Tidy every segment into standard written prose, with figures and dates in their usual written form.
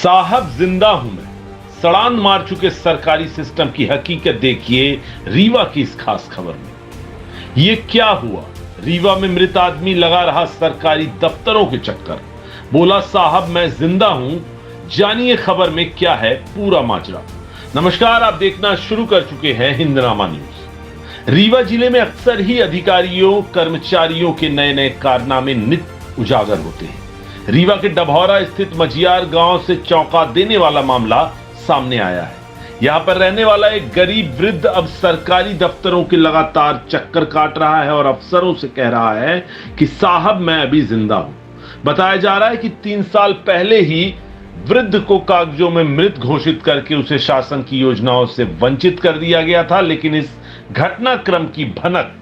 साहब जिंदा हूं मैं। सड़ान मार चुके सरकारी सिस्टम की हकीकत देखिए रीवा की इस खास खबर में। ये क्या हुआ? रीवा में मृत आदमी लगा रहा सरकारी दफ्तरों के चक्कर, बोला साहब मैं जिंदा हूं। जानिए खबर में क्या है पूरा माजरा। नमस्कार, आप देखना शुरू कर चुके हैं हिंदनामा न्यूज। रीवा जिले में अक्सर ही अधिकारियों कर्मचारियों के नए नए कारनामे नित उजागर होते हैं। रीवा के डभौरा स्थित मजियार गांव से चौंका देने वाला मामला सामने आया है। यहां पर रहने वाला एक गरीब वृद्ध अब सरकारी दफ्तरों के लगातार चक्कर काट रहा है और अफसरों से कह रहा है कि साहब मैं अभी जिंदा हूं। बताया जा रहा है कि 3 साल पहले ही वृद्ध को कागजों में मृत घोषित करके उसे शासन की योजनाओं से वंचित कर दिया गया था, लेकिन इस घटनाक्रम की भनक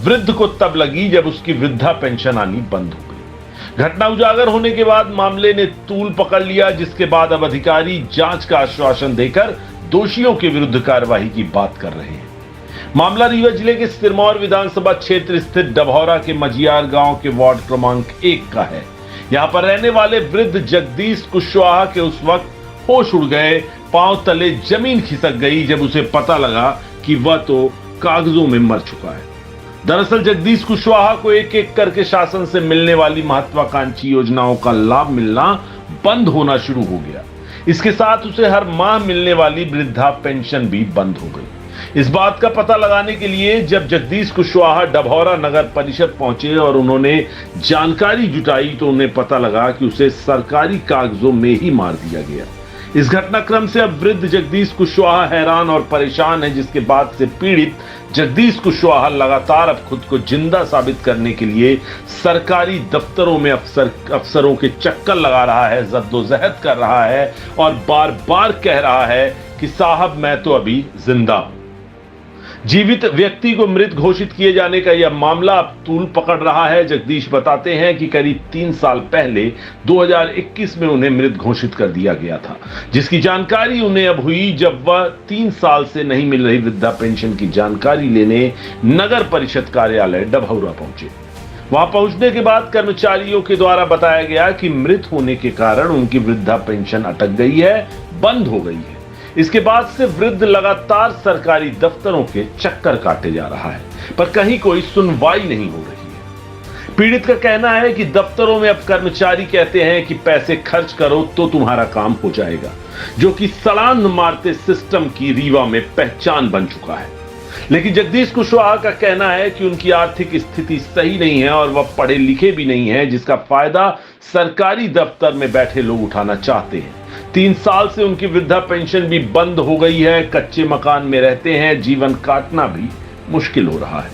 वृद्ध को तब लगी जब उसकी वृद्धा पेंशन आनी बंद हो गई। घटना उजागर होने के बाद मामले ने तूल पकड़ लिया, जिसके बाद अब अधिकारी जांच का आश्वासन देकर दोषियों के विरुद्ध कार्रवाई की बात कर रहे हैं। मामला रीवा जिले के सिरमौर विधानसभा क्षेत्र स्थित डभौरा के मजियार गांव के वार्ड क्रमांक 1 का है। यहां पर रहने वाले वृद्ध जगदीश कुशवाहा के उस वक्त होश उड़ गए, पांव तले जमीन खिसक गई जब उसे पता लगा कि वह तो कागजों में मर चुका है। दरअसल जगदीश कुशवाहा को एक एक करके शासन से मिलने वाली महत्वाकांक्षी योजनाओं का लाभ मिलना बंद होना शुरू हो गया। इसके साथ उसे हर माह मिलने वाली वृद्धा पेंशन भी बंद हो गई। इस बात का पता लगाने के लिए जब जगदीश कुशवाहा डभौरा नगर परिषद पहुंचे और उन्होंने जानकारी जुटाई तो उन्हें पता लगा कि उसे सरकारी कागजों में ही मार दिया गया। इस घटनाक्रम से अब वृद्ध जगदीश कुशवाहा हैरान और परेशान है, जिसके बाद से पीड़ित जगदीश कुशवाहा लगातार अब खुद को जिंदा साबित करने के लिए सरकारी दफ्तरों में अफसरों के चक्कर लगा रहा है, जद्दोजहद कर रहा है और बार बार कह रहा है कि साहब मैं तो अभी जिंदा हूं। जीवित व्यक्ति को मृत घोषित किए जाने का यह मामला अब तूल पकड़ रहा है। जगदीश बताते हैं कि करीब 3 साल पहले 2021 में उन्हें मृत घोषित कर दिया गया था, जिसकी जानकारी उन्हें अब हुई जब वह 3 साल से नहीं मिल रही वृद्धा पेंशन की जानकारी लेने नगर परिषद कार्यालय डभौरा पहुंचे। वहां पहुंचने के बाद कर्मचारियों के द्वारा बताया गया कि मृत होने के कारण उनकी वृद्धा पेंशन अटक गई है, बंद हो गई है। इसके बाद से वृद्ध लगातार सरकारी दफ्तरों के चक्कर काटे जा रहा है, पर कहीं कोई सुनवाई नहीं हो रही है। पीड़ित का कहना है कि दफ्तरों में अब कर्मचारी कहते हैं कि पैसे खर्च करो तो तुम्हारा काम हो जाएगा, जो कि सड़ान मारते सिस्टम की रीवा में पहचान बन चुका है। लेकिन जगदीश कुशवाहा का कहना है कि उनकी आर्थिक स्थिति सही नहीं है और वह पढ़े लिखे भी नहीं है, जिसका फायदा सरकारी दफ्तर में बैठे लोग उठाना चाहते हैं। 3 साल से उनकी वृद्धा पेंशन भी बंद हो गई है, कच्चे मकान में रहते हैं, जीवन काटना भी मुश्किल हो रहा है।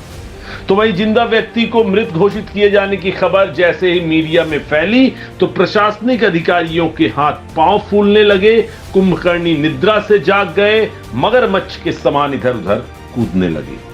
तो वही जिंदा व्यक्ति को मृत घोषित किए जाने की खबर जैसे ही मीडिया में फैली तो प्रशासनिक अधिकारियों के हाथ पांव फूलने लगे, कुंभकर्णी निद्रा से जाग गए, मगरमच्छ के समान इधर उधर कूदने लगे।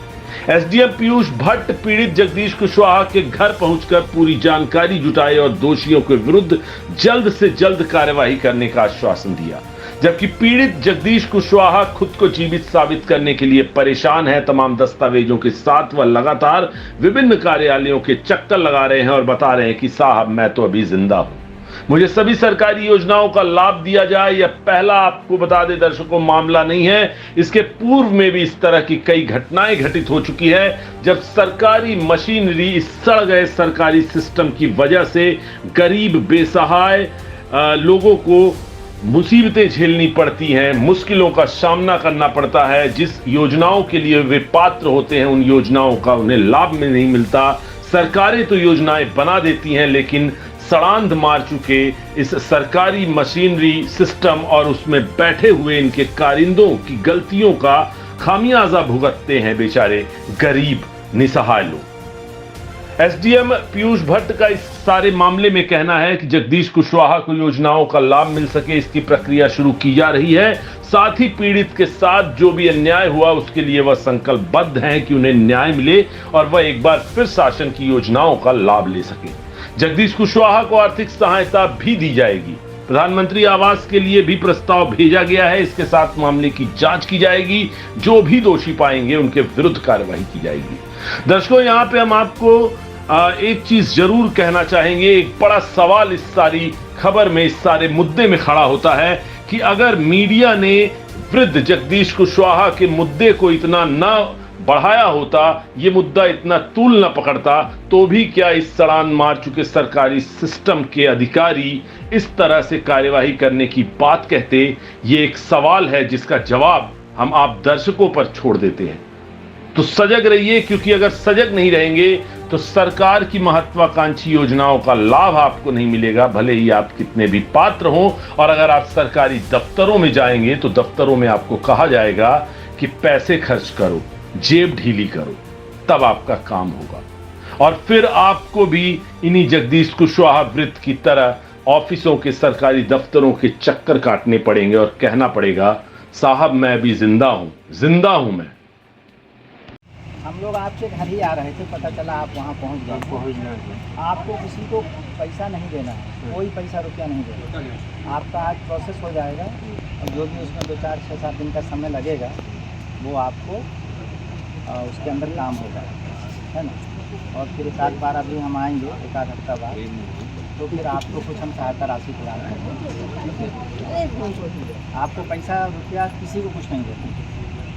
एसडीएम पीयूष भट्ट पीड़ित जगदीश कुशवाहा के घर पहुंचकर पूरी जानकारी जुटाई और दोषियों के विरुद्ध जल्द से जल्द कार्रवाई करने का आश्वासन दिया। जबकि पीड़ित जगदीश कुशवाहा खुद को जीवित साबित करने के लिए परेशान है। तमाम दस्तावेजों के साथ वह लगातार विभिन्न कार्यालयों के चक्कर लगा रहे हैं और बता रहे हैं कि साहब मैं तो अभी जिंदा हूं, मुझे सभी सरकारी योजनाओं का लाभ दिया जाए। यह पहला, आपको बता दें दर्शकों, मामला नहीं है। इसके पूर्व में भी इस तरह की कई घटनाएं घटित हो चुकी है, जब सरकारी मशीनरी इस सड़ गए सरकारी सिस्टम की वजह से गरीब बेसहाय लोगों को मुसीबतें झेलनी पड़ती हैं, मुश्किलों का सामना करना पड़ता है। जिस योजनाओं के लिए वे पात्र होते हैं उन योजनाओं का उन्हें लाभ में नहीं मिलता। सरकारें तो योजनाएं बना देती हैं, लेकिन सड़ांध मार चुके इस सरकारी मशीनरी सिस्टम और उसमें बैठे हुए इनके कारिंदों की गलतियों का खामियाजा भुगतते हैं बेचारे गरीब निसहाय लोग। एसडीएम पीयूष भट्ट का इस सारे मामले में कहना है कि जगदीश कुशवाहा को योजनाओं का लाभ मिल सके, इसकी प्रक्रिया शुरू की जा रही है। साथ ही पीड़ित के साथ जो भी अन्याय हुआ उसके लिए वह संकल्पबद्ध हैं कि उन्हें न्याय मिले और वह एक बार फिर शासन की योजनाओं का लाभ ले सके। जगदीश कुशवाहा को आर्थिक सहायता भी दी जाएगी। प्रधानमंत्री आवास के लिए भी प्रस्ताव भेजा गया है। इसके साथ मामले की जांच की जाएगी, जो भी दोषी पाएंगे उनके विरुद्ध कार्रवाई की जाएगी। दर्शकों, यहाँ पे हम आपको एक चीज जरूर कहना चाहेंगे। एक बड़ा सवाल इस सारी खबर में, इस सारे मुद्दे में खड़ा होता है कि अगर मीडिया ने वृद्ध जगदीश कुशवाहा के मुद्दे को इतना न बढ़ाया होता, ये मुद्दा इतना तूल न पकड़ता, तो भी क्या इस सड़ान मार चुके सरकारी सिस्टम के अधिकारी इस तरह से कार्यवाही करने की बात कहते? ये एक सवाल है जिसका जवाब हम आप दर्शकों पर छोड़ देते हैं। तो सजग रहिए, क्योंकि अगर सजग नहीं रहेंगे तो सरकार की महत्वाकांक्षी योजनाओं का लाभ आपको नहीं मिलेगा, भले ही आप कितने भी पात्र हों। और अगर आप सरकारी दफ्तरों में जाएंगे तो दफ्तरों में आपको कहा जाएगा कि पैसे खर्च करो, जेब ढीली करो, तब आपका काम होगा। और फिर आपको भी इन्हीं जगदीश कुशवाहा वृत्त की तरह ऑफिसों के, सरकारी दफ्तरों के चक्कर काटने पड़ेंगे और कहना पड़ेगा, साहब मैं अभी जिंदा हूं मैं। हम लोग आपके घर ही आ रहे थे, पता चला आप वहाँ पहुँच गए। आपको किसी को पैसा नहीं देना है, कोई पैसा रुपया नहीं देना। आपका आज प्रोसेस हो जाएगा और जो भी उसमें 2, 4, 6, 7 दिन का समय लगेगा वो आपको उसके अंदर काम होगा, है ना। और फिर एक आध बार अभी हम आएंगे, एक आध हफ्ता बाद, तो फिर आपको कुछ हम सहायता राशि प्रदान करेंगे। आपको पैसा रुपया किसी को कुछ नहीं देते।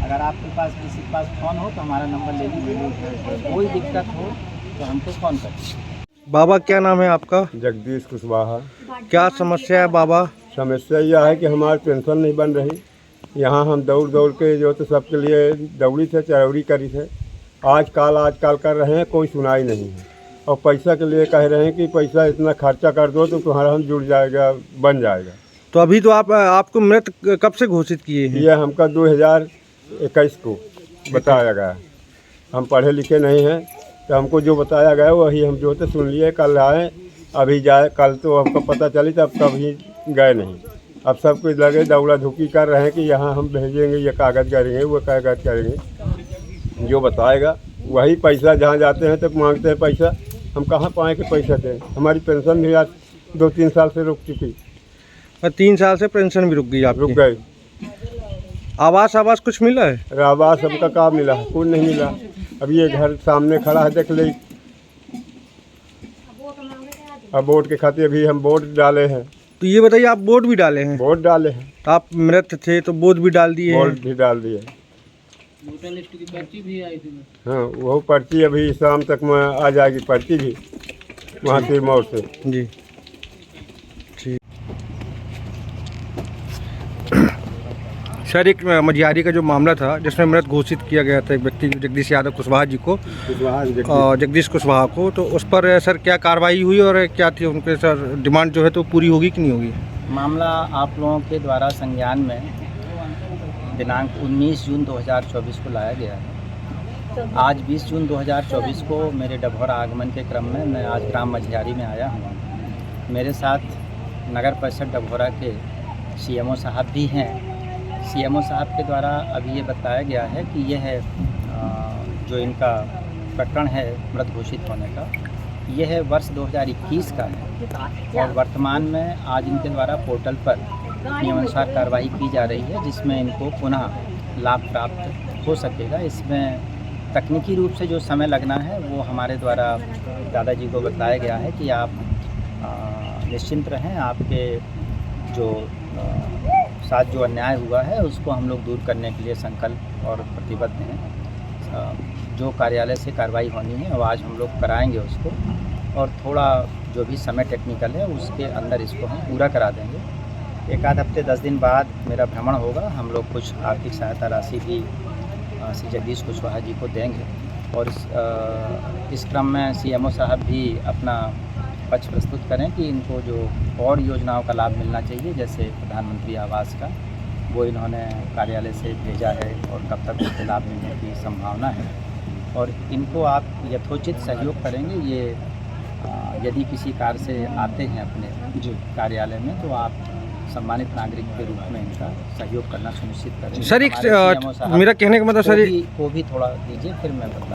अगर आपके पास किसी के पास फ़ोन हो तो हमारा नंबर ले लीजिए, कोई दिक्कत हो तो हमको फ़ोन करिए। बाबा क्या नाम है आपका? जगदीश कुशवाहा। क्या समस्या है बाबा? समस्या यह है कि हमारी पेंशन नहीं बन रही। यहाँ हम दौड़ दौड़ के जो तो सबके लिए दौड़ी थे, चरौरी करी थे, आज काल कर रहे हैं, कोई सुनाई नहीं है। और पैसा के लिए कह रहे हैं कि पैसा इतना खर्चा कर दो तो तुम्हारा हम जुड़ जाएगा, बन जाएगा। तो अभी तो आपको मृत कब से घोषित किए हैं? यह हमका 2021 को बताया गया। हम पढ़े लिखे नहीं हैं, तो हमको जो बताया गया वही हम जो तो सुन लिए। कल आए, अभी जाए, कल तो हमको पता चली तब कभी गए नहीं। अब सब कुछ लगे दौड़ा धुकी कर रहे हैं कि यहाँ हम भेजेंगे, ये कागज़ करेंगे, वो कागज़ करेंगे। जो बताएगा वही पैसा, जहाँ जाते हैं तो मांगते हैं पैसा, हम कहाँ पाएँ कि पैसा दें। हमारी पेंशन भी आज 2-3 साल से रुक चुकी। 3 साल से पेंशन भी रुक गई आपकी? रुक गई। आवास कुछ मिला है? आवास हमका काम मिला है, कुछ नहीं मिला। अब ये घर सामने खड़ा है, देख ले। अब वोट के खातिर अभी हम वोट डाले हैं। तो ये बताइए, आप वोट भी डाले हैं? वोट डाले हैं। तो आप मृत थे तो वोट भी डाल दिए? वोट भी डाल दिए। वोटर लिस्ट की पर्ची भी आई थी। हाँ, वो पर्ची अभी शाम तक में आ जाएगी, पर्ची भी वहाँ से मोड़ से। जी ठीक। सर, एक मझियारी का जो मामला था जिसमें मृत घोषित किया गया था एक व्यक्ति जगदीश यादव कुशवाहा जी को, जगदीश कुशवाहा को, तो उस पर सर क्या कार्रवाई हुई और क्या थी उनके सर डिमांड जो है तो पूरी होगी कि नहीं होगी? मामला आप लोगों के द्वारा संज्ञान में दिनांक 19 जून 2024 को लाया गया है। आज 20 जून 2024 को मेरे डभौरा आगमन के क्रम में मैं आज ग्राम मझियारी में आया हूँ। मेरे साथ नगर परिषद डभौरा के CMO साहब भी हैं। CMO साहब के द्वारा अभी ये बताया गया है कि यह जो इनका प्रकरण है मृत घोषित होने का, यह वर्ष 2021 का है और वर्तमान में आज इनके द्वारा पोर्टल पर नियमानुसार कार्रवाई की जा रही है, जिसमें इनको पुनः लाभ प्राप्त हो सकेगा। इसमें तकनीकी रूप से जो समय लगना है वो हमारे द्वारा दादाजी को बताया गया है कि आप निश्चिंत रहें, आपके जो साथ जो अन्याय हुआ है उसको हम लोग दूर करने के लिए संकल्प और प्रतिबद्ध हैं। जो कार्यालय से कार्रवाई होनी है वो आज हम लोग कराएंगे उसको, और थोड़ा जो भी समय टेक्निकल है उसके अंदर इसको हम पूरा करा देंगे। एक आध हफ्ते 10 दिन बाद मेरा भ्रमण होगा, हम लोग कुछ आर्थिक सहायता राशि भी श्री जगदीश कुशवाहा जी को देंगे। और इस क्रम में CMO साहब भी अपना पक्ष प्रस्तुत करें कि इनको जो और योजनाओं का लाभ मिलना चाहिए, जैसे प्रधानमंत्री आवास का, वो इन्होंने कार्यालय से भेजा है और कब तक उसके लाभ मिलने की संभावना है। और इनको आप यथोचित सहयोग करेंगे। ये यदि किसी कार्य से आते हैं अपने कार्यालय में तो आप सम्मानित नागरिक के रूप में इनका सहयोग करना सुनिश्चित करें। सर, एक मेरा कहने का मतलब सर को भी थोड़ा दीजिए, फिर मैं बता